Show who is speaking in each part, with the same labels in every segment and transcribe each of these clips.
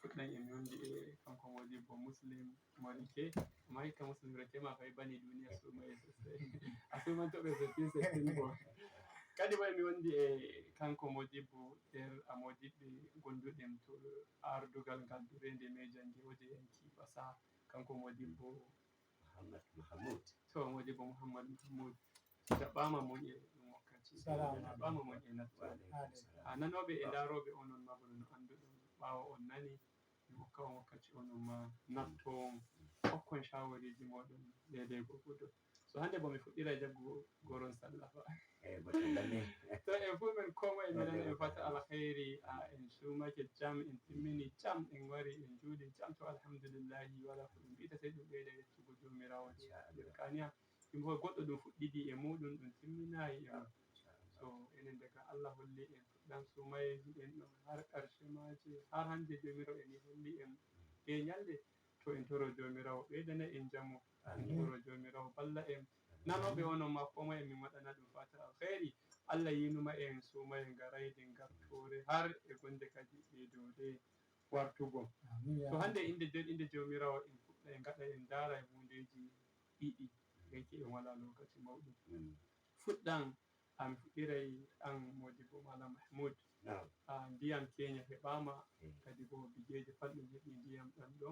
Speaker 1: fuɗɗan en wondi e kanko Modibbo Muslim Morike amma hikka Muslim reke ma fay bani duniya sumaye sosai a sumantoɓe settin bo kadi bo mi wondi e kanko Modibbo nder amodiɓɓe gonduɗen to ardugal ngal durende mejange wodi yanki fasaha kanko Modibbo Mahamud to Modibbo Muhammad Mahmud jaɓɓama mon e ɗum wakkati jaɓɓama mon e nattode nanoɓe e daroɓe onon ma bono no anduɗon ɓawo on nani mi hokka on wakkati onon ma natto on hokkon shawariji moɗon daidai gurgudo so hande bo mi fuɗɗirai jaggugo goron sallah fa to en fu men komoye meɗen en fata alkhairi en sumake jam en timmini jam en wari en juuli jam to alhamdulillahi wala ko ɗum wi'ata sai ɗum ɓeyda yettugo jomirawo nder kaniya ɗum bo goɗɗo ɗum fuɗɗiɗi e muɗum ɗum timminayi e mum so enen daga Allah holli en fuɗɗam sumayeji ɗen ɗon har ƙarshe maje har hande jomirawo en holli en e nyalde to en toro jomirawo ɓeydana en jamu en toro jomirawo balla en nanoɓe onon ma komoye min waɗana ɗum fata alkhairi Allah yinuma en sumaye garayde gartore har e gonde kadi ɓeydode wartugo so hande inde jomirawo en fuɗɗa en gaɗa en dara e hundeji ɗiɗi yake en wala lokaci mawɗum fuɗɗam mi fuɗɗiray an Modibbo Malam Mahmoud ndiyam kenya heɓama kadi bo bigeje pat ɗum heɓi ndiyam ɗam ɗo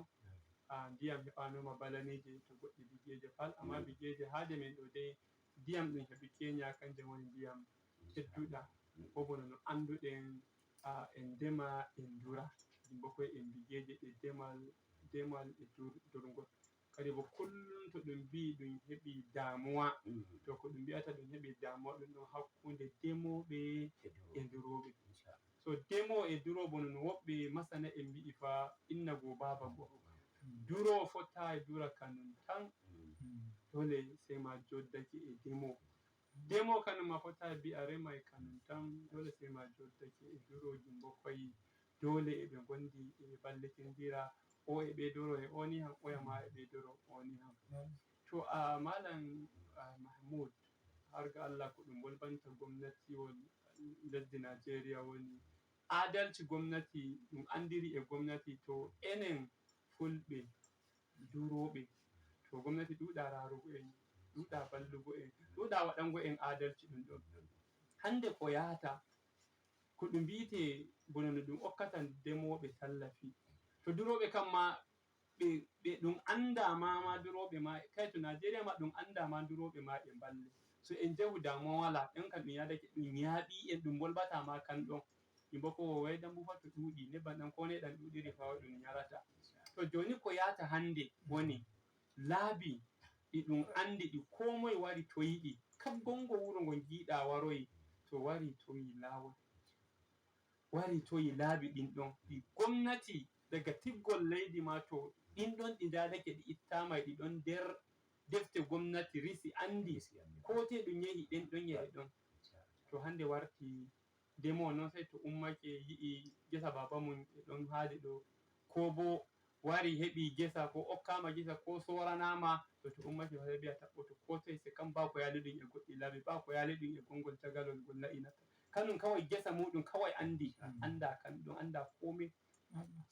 Speaker 1: ndiyam heɓanoma balanije to goɗɗi bigeje pat amma bigeje haade men ɗo dai ndiyam ɗum heɓi kenya kanjum woni ndiyam tedduɗam bo bono no anduɗen en ndema en dura yimbo koye en bigeje ɗe demal e durgol kadi bo kullum to ɗum bi ɗum heɓi damuwa to ko ɗum mbiyata ɗum heɓi damuwa ɗum ɗon hakkunde demoɓe e duroɓe so demowo e durowo bono no woɓɓe masana en mbi'i fa inna go baba go durowo fottayi dura kanum tan dole sai ma joddake e demowo kanum ma fottayi mbi'a remai kanum tan dole sai ma joddake e duroji bo fayi dole eɓe gondi e ballitindira o e ɓeydoro e oni ham oya ma e ɓeydoro oni ham to Malam Mahmoud har ga Allah ko ɗum bolbanta gomnatiwol lesdi Najeriya woni adalci gomnati ɗum andiri e gomnati to enen fulɓe duroɓe to gomnati ɗuɗa rarugo en ɗuɗa ballugo en ɗuɗa waɗango en adalci ɗum ɗon hande ko yahata ko ɗum mbite bono no ɗum hokkata demoɓe tallafi to duroɓe kamma ɓe ɗum anda ma duroɓe ma kai to Najeriya ma ɗum anda ma duroɓe ma ɓe balle so en jahu damuwa wala ɗon kam ɗum yadake ɗum yaaɓi en ɗum bolbata ma kanɗon yimbo ko wai dambu fa to ɗuɗi nebbam ɗam ko neɗam ɗuɗiri fa ɗum yarata to joni ko yata hande woni laabi ɗi ɗum andi ɗi komoye wari toyiɗi kab gongo wuro ngo jiiɗa waroyi to wari toyi lawol wari toyi laabi ɗin ɗon ɗi gomnati daga tiggol leydi ma to ɗin ɗon ɗi dadake ɗi ittama ɗi ɗon nder defte gomnati risi andi ko te ɗum yehi ɗen ɗon yehe ɗon to hande warti demowo non sai to ummake yi'i gesa baba mum e ɗon haali ɗo ko bo wari heɓi gesa ko okkama gesa ko soranama to ummake sai bi'a taɓɓoto ko toi sai kam ba ko yali ɗum e goɗɗi laabi ba ko yali ɗum e gongol tagalol ngol la'inata kanum kawai gesa muɗum kawai andi anda kanɗum anda komai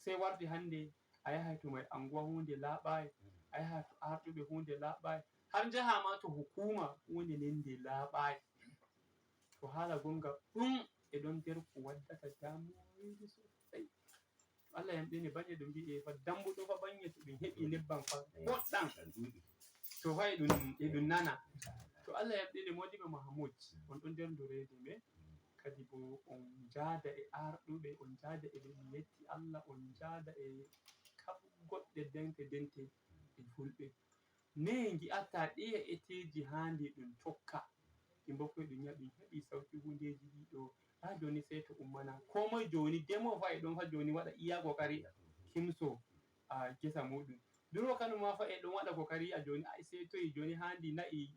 Speaker 1: sai warti hande a yahay to mai anguwa hunde laaɓayi a yaha to arɗuɓe hunde laaɓayi har jahama to hukuma hunde nden nde laaɓayi to hala gonga ɗum e ɗon nder ko waddata damuwoji sosai Allah yamɗini banye ɗum mbi'e fa dambuɗo fa banye to ɗum heɓi nebbam fa boɗɗam to fa e ɗum nana to Allah yamɗini Modibbo Mahmoud on ɗon nder dureji me kadi bo on jaada e arɗuɓe on jaada e ɓe yetti Allah on jaada e kab goɗɗe dente e fulɓe ne gi'ata ɗiye eteji handi ɗum tokka yimbo koye ɗum yi'a ɗum heɓi sauki hundeji ɗiɗo ha joni sai to ummana komoye joni demowo fa e ɗon fa joni waɗa iya kokari himso gesa muɗum durowo kanum ma fa e ɗon waɗa kokari yi'a joni sai toyi joni handi na'i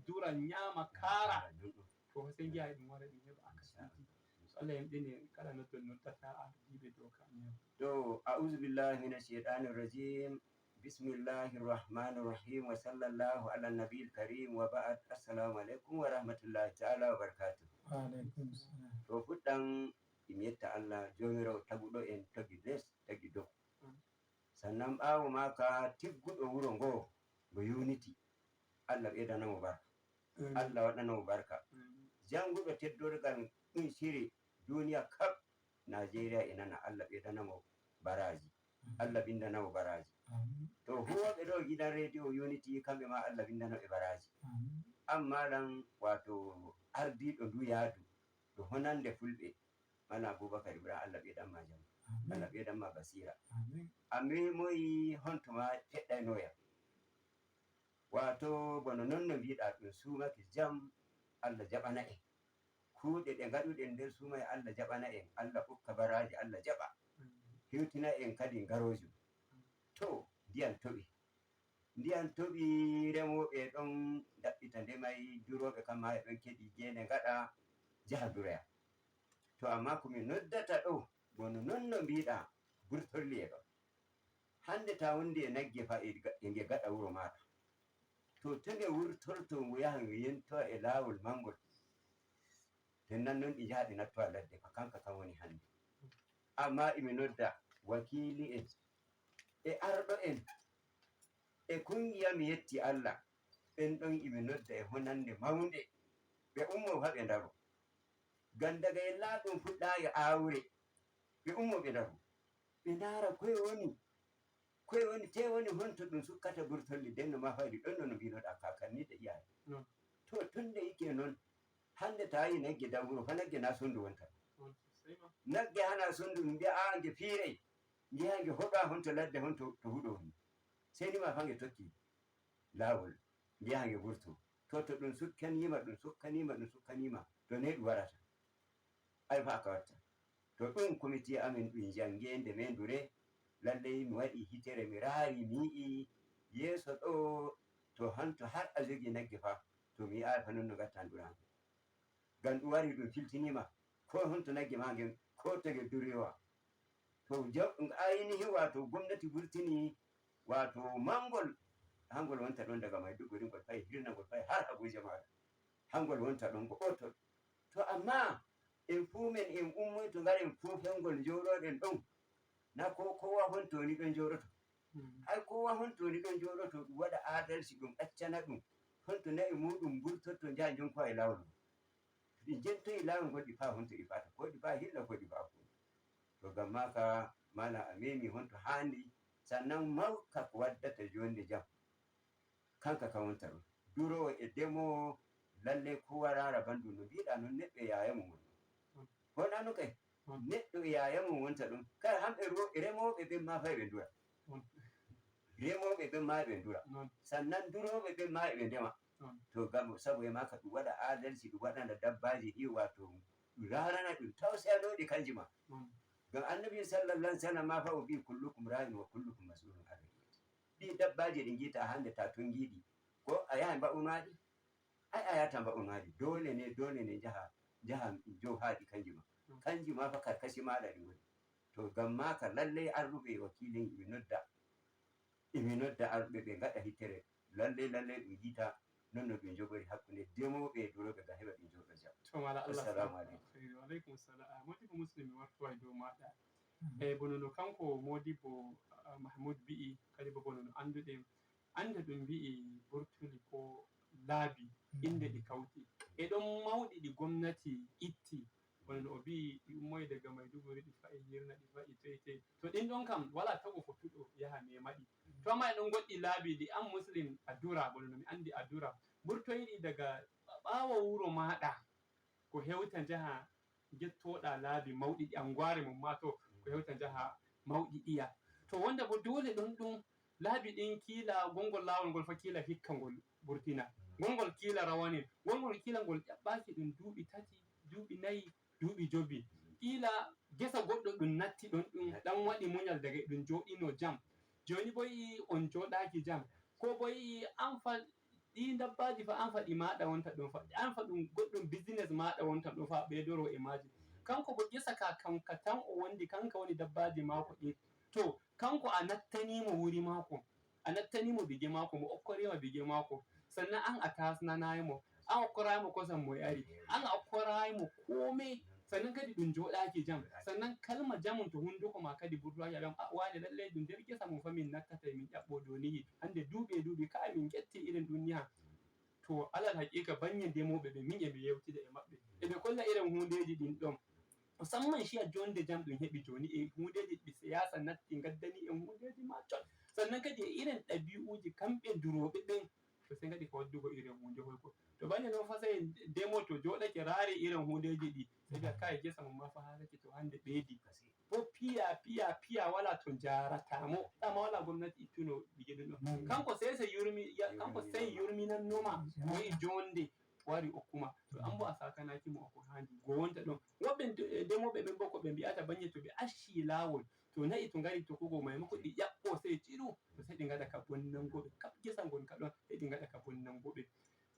Speaker 1: dura nyama kara to fa sai gi'a ɗum wara ɗum heɓa akasiji Allah yamɗini kala noddon noddata ardiɓe dow kam
Speaker 2: to a'udhu billahi minash shaitanir rajim bismillahir rahmanir rahim wa sallallahu ala nabiyil karim wa ba'd assalamu alaikum wa rahmatullahi ta'ala wa barakatuh to fuɗɗam ɗum yetta Allah jomirawo taguɗo en tagi les tagi sannan ɓawo maka tigguɗo wuro ngo mo unity Allah ɓeydanamo barka Allah waɗanamo barka janguɗo teddorgal ɗum shiri duniya kap Najeriya e nana Allah ɓeydanamo baraji Allah windanamo baraji to huwoɓe ɗo gidan radio unity kamɓe ma Allah windanoɓe baraji amma ɗan wato ardiɗo ndu yaadu ɗo honande fulɓe mana Abubakar Ibrahim Allah ɓeydanma jam Allah ɓeydanma basira ami moyi hontoma feɗɗaynoyam wato bono non no mbiɗa ɗum sumake jam Allah jaɓana en kuuɗe ɗe gaɗuɗen nder sumaye Allah jaɓana en Allah ɓokka baraji Allah jaɓa hewtina en kadi garojo to ndiyam toɓi remoɓe ɗon ɗaɓɓita ndemay duroɓe kamma e ɗon keɗi gene gaɗa jaha duroya to amma komi noddata ɗo bono non no mbiɗa burtolli e ɗon hande ta wondi e nagge fa e nge gaɗa wuro maɗa to nge wurtorto ngu yaha ngu yento e lawol mangol tennan non ɗi jaha ɗi natto a ladde fa kanka kam woni hande amma imi nodda wakili en e arɗo en e kungiya mi yetti Allah ɓen ɗon imi nodda e honande mawnde ɓe ummo fa ɓe ndaro ngam daga e laaɗum fuɗɗa e awre ɓe ummo ɓe ndaro ɓe ndara koye woni te woni honto ɗum sukkata burtolli denno ma faydi ɗon no mbinoɗa kakanni da iyaye to tunde yike noon hande ta yi nagge daw wuro fa nagge na sondu wonta nagge hana sondu ɗum mbiya a nge fiirey ngiya nge hoɗa honto ladde honto to huɗo woni seni ma fa nge tokki laawol ngiya nge wurto to ɗum sukkanima to ne ɗum warata ay fa ka watta to ɗum comité amin ɗum jangede men dure lallai mi waɗi hitere mi raari mi yi'i yeeso ɗo to hanto har a jogi nagge fa to mi yi'ai fa non no gatta ndurande ngam ɗum wari ɗum filtinima ko honto nagge ma ngen ko to nge durewa to ainihi wato gomnati wurtini wato mangol hangol wonta ɗon daga Maiduguri ngol fayi hirna ngol fayi har Abuja maɗa hangol wonta ɗon ko otol to amma en fuu men en ummoy to ngaren fuu fengol joɗoɗen ɗon na kowa hontoni ɗon joɗoto hay kowa hontoni ɗon joɗoto ɗum waɗa adalci ɗum ɗaccana ɗum honto nayi muɗum burtotto jaha jonko e lawol ɗi jentoyi lawol ngol ɗi fa honto ɗi fata ko ɗi fa hilla ko ɗi fa fu to gam maka mala a memi honto handi sannan mawka ko waddata jonde jam kanka ka wonta ɗum durowo e demowo lalle kowa rara bandu no mbiɗa noon neɗɗo yaya mum woni wonano kay neɗɗo yaya mum wonta ɗum kala hamɓe remoɓe ɓen ma fay ɓe ndura remoɓe ɓen ma ɓe ndura sannan duroɓe ɓen ma ɓe ndema to gam sabu e maka ɗum waɗa adalci ɗum waɗana dabbaji ɗi wato ɗum rarana ɗum tawsanoɗi kanji ma gam annabi sallallahu alaihi wasallam ma fa o wi kullukum ra'in wa kullukum mas'ulun an ra'iyati ɗi dabbaji ɗi giita hande ta ton giɗi ko a yaha mba'unaɗi ai a yata mba'unaɗi dole ne jaha jo haɗi kanji ma fa karkashi maɗa ɗi woni to gam maka lallai arruɓe wakilin imi nodda arɓe ɓe gaɗa hitere lallai ɗum yiita non no ɗum jogori hakkunde demoɓe e duroɓe ga heɓa ɗum joɗo jam
Speaker 1: to mala Allah
Speaker 2: assalamu aleykum
Speaker 1: wa aleykum salam modibo muslim wartuwa dow maɗa e bono no kanko modibo Mahmoud bi'i kadi bo bono no anduɗen anda ɗum bi'i burtuli ko laabi inde ɗi kawti e ɗon mawɗi ɗi gomnati itti bono no o bi'i ɗi ummoy daga Maiduguri ɗi fa'i hirna ɗi fa'i toyte to ɗin ɗon kam wala tagu fotuɗo yaha memaɗi to amma e ɗon goɗɗi laabi ɗi an muslim a dura bono no mi andi a dura burtoyɗi daga ɓawo wuro maɗa ko hewta jaha gettoɗa laabi mawɗi ɗi anguware mum ma to ko hewta jaha mawɗi ɗiya to wonda bo dole ɗum laabi ɗin kiila gongol lawol ngol fa kiila hikka ngol burtina gongol kiila rawanin gongol kiila ngol ƴaɓɓaki ɗum duuɓi tati duuɓi nayi duuɓi jobi kiila gesa goɗɗo ɗum natti ɗon ɗum ɗan waɗi muñal daga ɗum joɗino jam joni bo yi on joɗaki jam ko bo yi an fa ɗi dabbaji fa an fa ɗi maɗa wonta ɗum fa an fa ɗum goɗɗum business maɗa wonta ɗum fa ɓeydoro e maji kanko bo gesa ka kanka tan o wondi kanka woni dabbaji mako ɗin to kanko a nattanimo wuri mako a nattanimo bige mako mo okkorima bige mako sannan an a tasnanayimo an okkorayimo kosam mo yari an a okkorayimo komai sannan kadi ɗum joɗaki jam, sannan kalma jamum to hunduko ma kadi ɓurɗo yaɓam wane lallai ɗum nder gesa mum fa min nattata min ƴaɓɓo ɗo ni hande duuɓi kai min getti irin ɗum ni ha. To alal haqiqa banye ndemoɓe ɓe min emin yewtida e maɓɓe eɓe kolla irin hundeji ɗin ɗon, musamman shiya jonde jam ɗum heɓi joni e hundeji ɗi siyasa natti gaddani en hundeji majjon, sannan kadi e irin ɗabi'uji kamɓe duroɓe ɓen to sai gaɗi ka waddugo irin hunde hoyko. To banye non fa sai ndemo to joɗake rari irin hundeji ɗi sai biya kai gesa mum ma fa halake to hande ɓeydi, bo piya wala to jaratamo, dama wala gomnati ittuno bigidin ɗon, kanko sai yurminannoma wa'i jonde wari okkuma, to anbo a sakanaki mo ko handi go wonta ɗon. Woɓɓe ndemoɓe ɓen bo ko ɓe mbi'ata banye to ɓe acci lawol to na'i to ngari tokkugo maimako ɗi ƴaɓɓo sai ciru to sai ɗi gaɗa ka bonnangoɓe, kap gesa gonka ɗon sai ɗi gaɗa ka bonnangoɓe.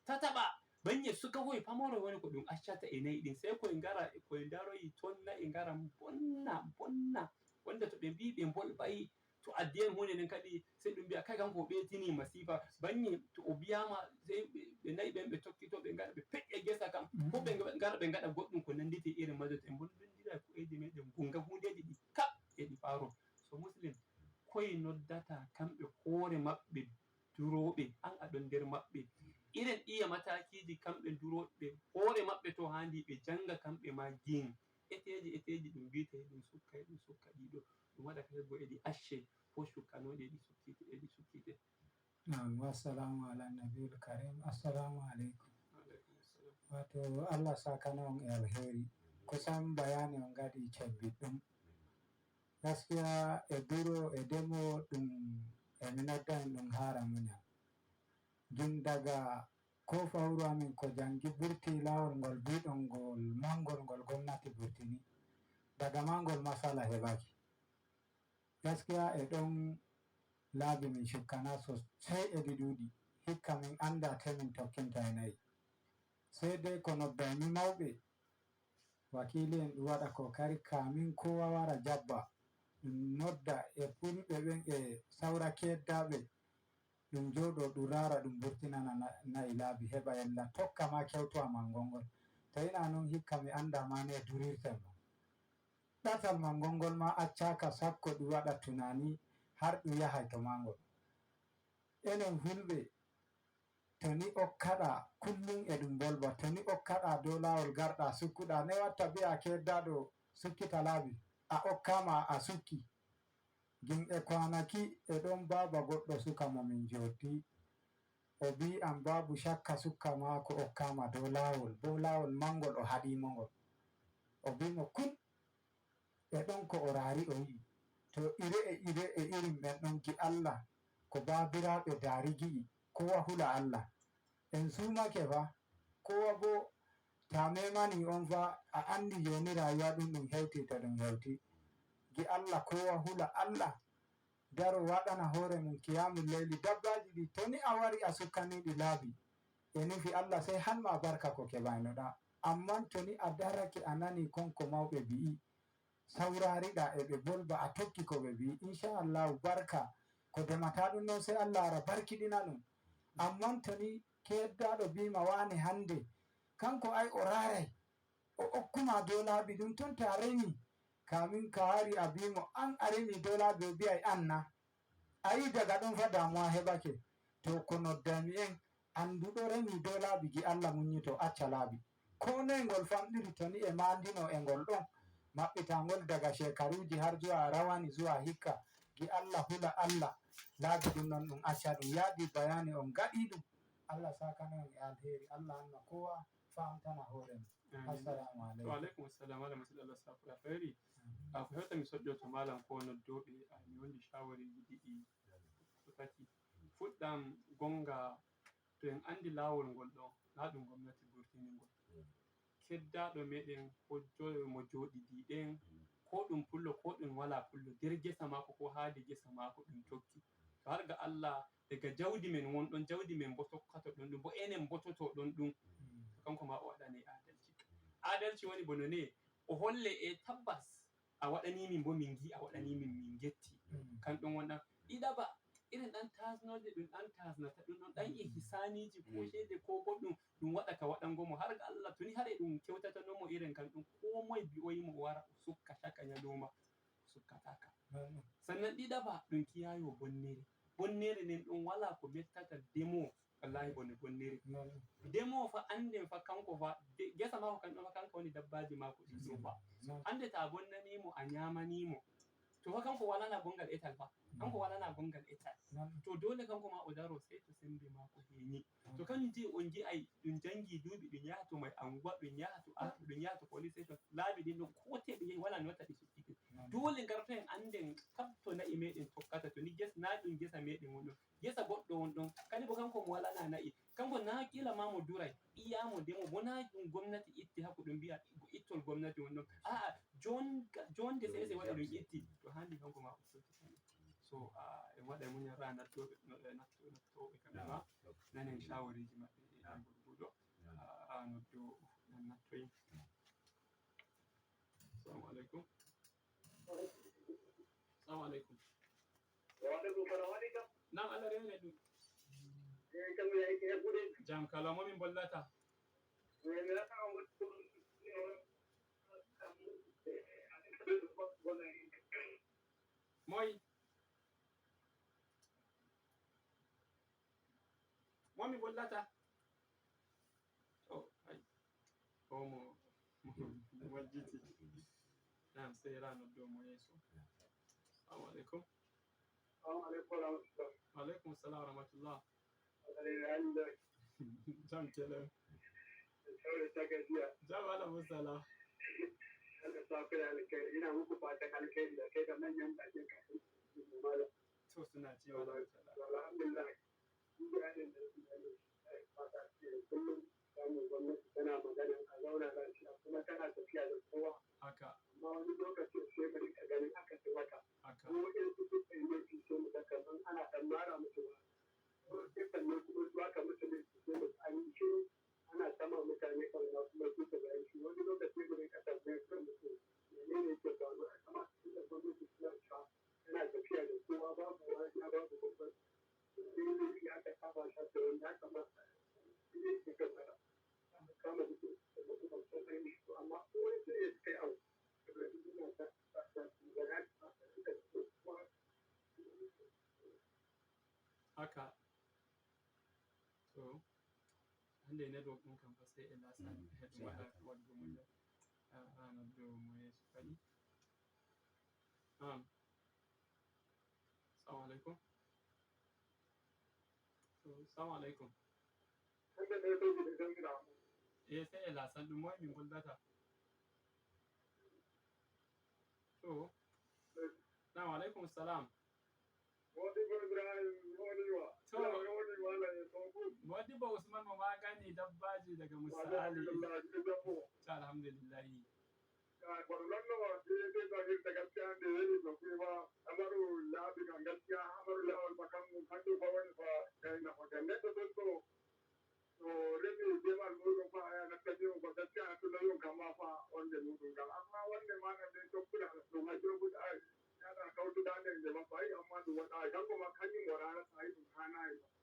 Speaker 1: Tataɓa banye sukahoy pamaro woni ko ɗum accata e nayi ɗin, sai koye ngara koye daroyi ton na'i ngara bonna wonde to ɓe mbi ɓe bolɓai to addi en hunde nden kadi sai ɗum mbiya kai kanko o ɓeitini masifa, banye to o biyama sai ɓe nayi ɓen ɓe tokkito ɓe ngara ɓe peƴƴa gesa kam, ko ɓe ngara ɓe gaɗa goɗɗum ko nanditi irin majjota en bollondira ko'eji meɗen gonga hundeji ɗi kap eɗi paro. So muslim koye noddata kamɓe hoore maɓɓe duroɓe an aɗon nder maɓɓe, irin ɗiya matakiji kamɓe duroɓe hoore maɓɓe to handi ɓe janga kamɓe ma gin eteji ɗum mbite ɗum sukka ɗiɗo ɗum waɗa bo eɗi acce ko sukkanoɗe eɗi sukkite.
Speaker 3: Wassalamu ala nabiyil karim. Assalamu alaikum. Wato Allah sakana on e alheri, kusan bayani on gaɗi cembiɗɗum. Gaskiya e duro e demo ɗum emi nodda en ɗum hara munyal, gin daga ko fawru amin ko jangi burti lawol ngol biɗon ngol mangol ngol gomnati burtini, daga mangol masala heɓaki. Gaskiya e ɗon laabi min shukkana sosai eɗi ɗuɗi, hikka min anda temin tokkinta e nayi, sai dai ko noddami mawɓe wakili en ɗum waɗa kokari kamin kowa wara jabba ɗum nodda e fulɓe ɓen e saura keddaɓe ɗum joɗo ɗum rara ɗum burtinana nayi laabi heɓa yalla tokka ma kewtowa mangol ngol, to ina non hikka mi anda ma ne durirten mo. Ɗatal mangol ngol ma accaka sakko ɗum waɗa tunani har ɗum yahay to mangol. Enen fulɓe to ni okkaɗa kullum e ɗum bolba, to ni okkaɗa dow lawol garɗa sukkuɗa, ne watta bi'a keddaɗo sukkita laabi, a okkama a sukki. Gin e kwanaki e ɗon baba goɗɗo suka mo min joddi, o bi am babu shakka sukka mako okkama dow lawol, bo lawol mangol o haɗimo ngol, o bimo kun e ɗon ko o rari o yi'i. To ire e irin ɓen ɗon gi Allah ko babiraɓe dari gi'i, kowa hula Allah en sumake fa, kowa bo ta memani on fa a andi joni rayuwa ɗum hewti to ɗum hewti, gi Allah kowa hula Allah daro waɗana hoore mum kiyamul layli, dabbaji ɗi to ni a wari a sukkaniɗi laabi e nufi Allah sai hanma barka ko keɓaynoɗa, amman to ni a darake a nani konko mawɓe bi'i saurariɗa e ɓe bolba a tokki ko ɓe bi'i, inchallahu barka ko demata ɗum non sai Allah ara barkiɗina ɗum. Amman to ni keddaɗo bima wane hande kanko ai o rarai o okkuma dow laabi ɗum ton ta remi kamin ka wari a bimo an a remi dow laabi o biyai anna, ayi daga ɗon fa damuwa heɓake. To ko noddami en anduɗo remi dow laabi gi Allah munyito acca laabi, ko noye ngol famɗiri to ni e mandino e ngol ɗon maɓɓitangol daga shekaruji har zuwa rawani zuwa hikka, gi Allah hula Allah laabi ɗum non ɗum acca ɗum yadi bayani on gaɗi ɗum. Allah sakana on e alheri, Allah anna kowa famtana hoore mum. Assalamu alaikum.
Speaker 1: Wa alaikum assalam. Malam Allah saka alheri. Ko hewta mi soƴƴoto malam ko noddoɓe mi wondi shawariji ɗiɗi tati. Fuɗɗam gonga to en andi lawol ngol ɗo na ɗum gomnati burtini ngol, keddaɗo meɗen ko mo joɗidi ɗen ko ɗum pullo ko ɗum wala pullo nder gesa mako ko haadi gesa mako ɗum tokki, to har ga Allah daga jawdi men wonɗon jawdi men bo tokkato ɗon ɗum bo enen bototo ɗon ɗum, kanko ma o waɗanai adalci. Adalci woni bo none o holle e tabbas a waɗani min bo min gi a waɗani min getti, kamɗum wonɗam ɗiɗaɓa irin ɗan tasnoje ɗum ɗan tasnata ɗum ɗon ɗan ihsaniji ko shede ko goɗɗum ɗum waɗa ka waɗangomo har ga Allah toni hare ɗum kewtatanomo irin kan ɗum ko moye bi'oyimo o wara o sukka caka nyaloma sukkataka. Sannan ɗiɗaɓa ɗum kiyayo bonnere. Bonnere nden ɗum wala ko mettata demowo wallahi bone bonnere. Demowo fa anden fa kanko fa gesa mako kanɗo fa kanko woni dabbaji mako ɗin ɗo fa. Hande ta bonnanimo a nyamanimo to fa kanko walana gongal etal fa. Kanko walana gongal etal. To dole kanko ma o daro sai to sembe mako heñi. To kanjum je on gi'ai ɗum jangi duɓi ɗum yaha to mai anguwa ɗum yaha to arɗo ɗum yaha to police station laabi ɗin ɗon ko toi ɓe yahi wala no watta ɗi sukkiti. Dole garto en anden kab to na'i meɗen tokkata to ni na ɗum gesa meɗen wonɗon gesa goɗɗo wonɗon kadi bo kanko mo walana na'i kanko na kila ma mo durai iyamo demo bo na ɗum gomnati itti hakko ɗum mbi'a ittol gomnati wonɗon a'a jonde sai waɗi ɗum itti to handi kanko ma o sottitani. So en waɗai muñal ra nattoɓe kamɓe ma nanen shawariji maɓɓe e gurguɗo noddo nan nattoyi. Assalamu alaikum. Assalamu alaikum.
Speaker 4: Wa alaikum salam.
Speaker 1: Nam Allah rene ɗum. Jam kala momin bollata. Moy momi bollata. Oh ay omo wajjiti. Nam sai rano do mo yeso. Assalamu alaikum. Wa alaikum assalam wa rahmatullah. Jam kele. Jam ala musala.
Speaker 4: Ina muku fatan alkhairi da kai da manyan bakin ka.
Speaker 1: To suna cewa da musala.
Speaker 4: Alhamdulillah. Bayanin da kullum samun gwamnati tana magana a zauna lafiya kuma tana tafiya da kowa.
Speaker 1: Haka.
Speaker 4: Amma wani lokacin sai mu rika ganin aka ci wata.
Speaker 1: Haka.
Speaker 4: Ko in su suka yi laifi sai mu ga kaman ana ɗan mara musu ba. Ko sai sannan kuma su aka musu laifi sai mu an yi shiru ana sama mutane kan na kuma su ka bayan shi wani lokacin mu rika tambayar kan mutum menene ke faruwa a kama da gwamnati suna cewa tana tafiya da kowa babu wani babu gwamnati. Sai laifi aka kama shi da wani ya kamata ne ke gaba kama mutum da kuma sun ainihi to amma wani sai ya kai abu.
Speaker 1: Haka. So hande network ɗin kam fa sai ina sa headset wadda mun da ana do mu yeso kadi. Assalamu alaikum. So assalamu alaikum. Sai ila san ɗum moy min gollata. To Assalamu alaikum salam. Modibo Usman mo magani dabbaji daga misali. Alhamdulillah.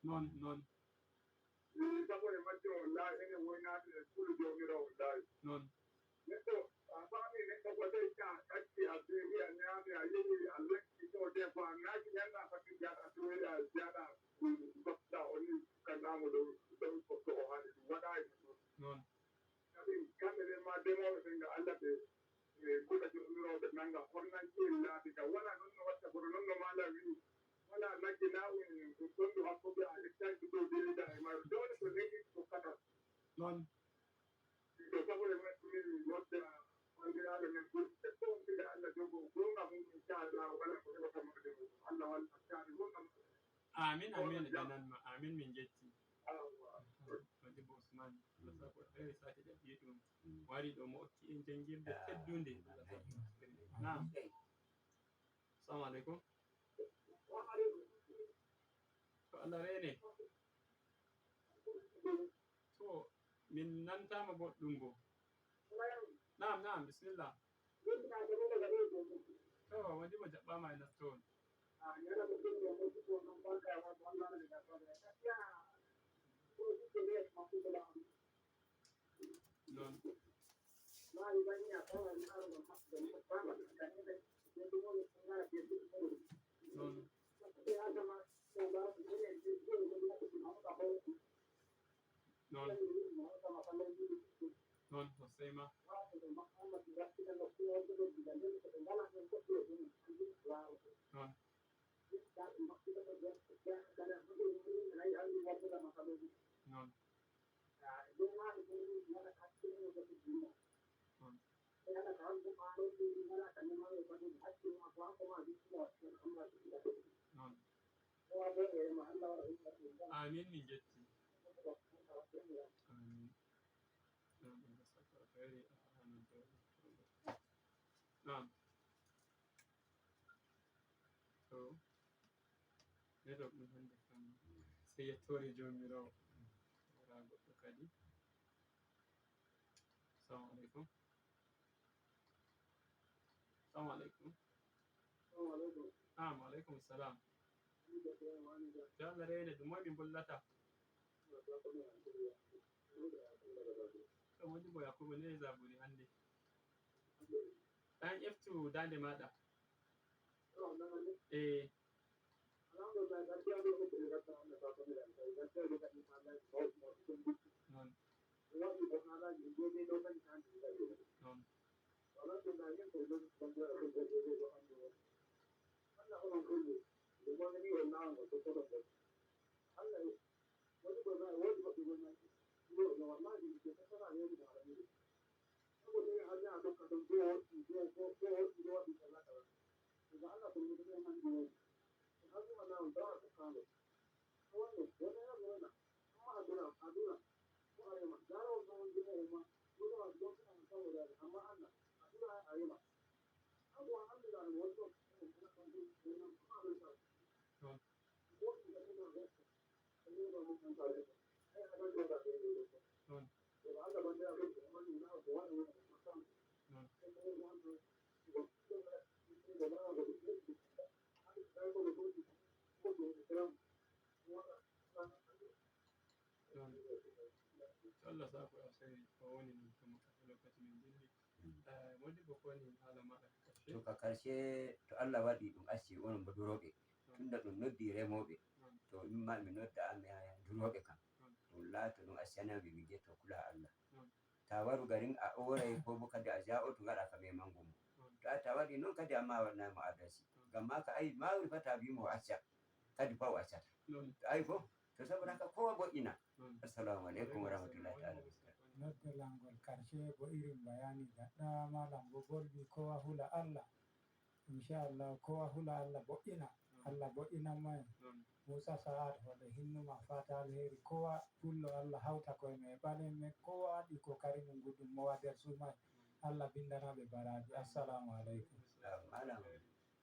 Speaker 1: Non. Non. Non. Non. Amin amin ganan ma amin min jetti. Modibo Usman sai sake da biyu wari do mo okki en jangirde teddunde. Na'am. Assalamu alaikum. To Allah rene. To min nantama goɗɗum bo. Na'am bismillah. To Modibo jaɓɓama e naftowol. non non non non sosai ma non non non amin min jetti amin non Allah saka alkhairi amin na'am to network ɗum hande kam sai yettore jomirawo wala goɗɗo kadi assalamu alaikum assalamu alaikum wa alaikum salam jalla rene ɗum moy min bollata to wodi bo yakubu ne zaburi hande ɗan ƴeftu dande maɗa non Allah sa ku alkhairi ko woni min kuma lokaci min dilli wodi bo ko ni hala maɗa karshe
Speaker 2: to ka karshe to Allah waɗi ɗum acci onon bo duroɓe tunda ɗum noddi remoɓe to imma mi nodda an duroɓe kam ɗum laato ɗum accanaɓe mi getto kula Allah ta waru garin a orai ko bo kadi a ja'oto ngaɗa ka memango mo ta waɗi noon kadi amma waɗanamo adalci ngam ma ka ayi mawri fa ta wimo acca kadi fa o accata ayi ko to saboda haka kowa boƴƴina assalamu alaikum wa rahmatullahi ta'ala
Speaker 3: noddelangol karshe bo irin bayani gaɗɗa malam bo bolwi kowa hula Allah inchallah kowa hula Allah boƴƴina Allah boƴƴinan mai Musa Sa'ad hoɗo hinnuma fata alheri kowa pullo Allah hawta koye me ɓalen me kowa waɗi kokari mum gudunmowa nder sumai Allah bindanaɓe baraji assalamu aleykum
Speaker 2: malam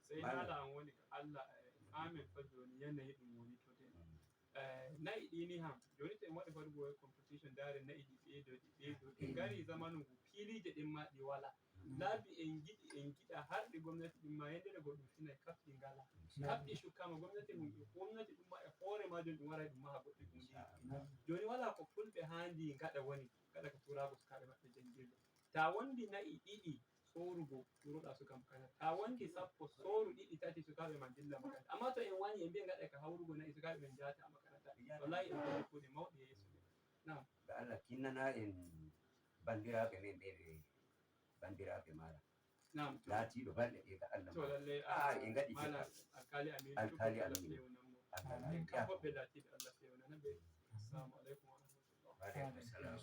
Speaker 1: sai nala an woni Allah amin fa joni yanayi ɗum woni to den nayi ɗini ham joni to en waɗi waɗugo competition dare nayi ɗi ɓeydo ɗi ngari zamanu ngu pilije ɗin ma ɗi wala laabi en giɗa har ɗi gomnati ɗin ma yendere go ɗum finay kaf ɗi ngala haɓɗi shukkama gomnati ɗum ma e hoore majum ɗum waray ɗum maha goɗɗi ɗum joni wala ko fulɓe handi gaɗa woni gaɗa ka turago sukaɓe maɓɓe jangirde ta wondi nayi ɗiɗi sorugo turoɗa suka makaranta ta wondi sappo soru ɗiɗi tati sukaɓe man dilla makaranta amma to en wani en mbiya gaɗa ka hawrugo nayi sukaɓe men jata a makaranta wallahi en ɗon kuuɗe mawɗe yeeso ɗe nam
Speaker 2: ga Allah kinnana en bandiraɓe men ɓe bandiraɓe mara
Speaker 1: nam
Speaker 2: laatiɗo balɗe ɗe ga Allah
Speaker 1: to lalle
Speaker 2: en gaɗi
Speaker 1: malam alkali amin
Speaker 2: alkali
Speaker 1: Allah
Speaker 2: amin
Speaker 1: fewnanmo
Speaker 2: Allah
Speaker 1: en kam foɓɓe laatiɓe Allah fewnana ɓe assalamu aleykum wa rahmatullah
Speaker 2: alaikum assalam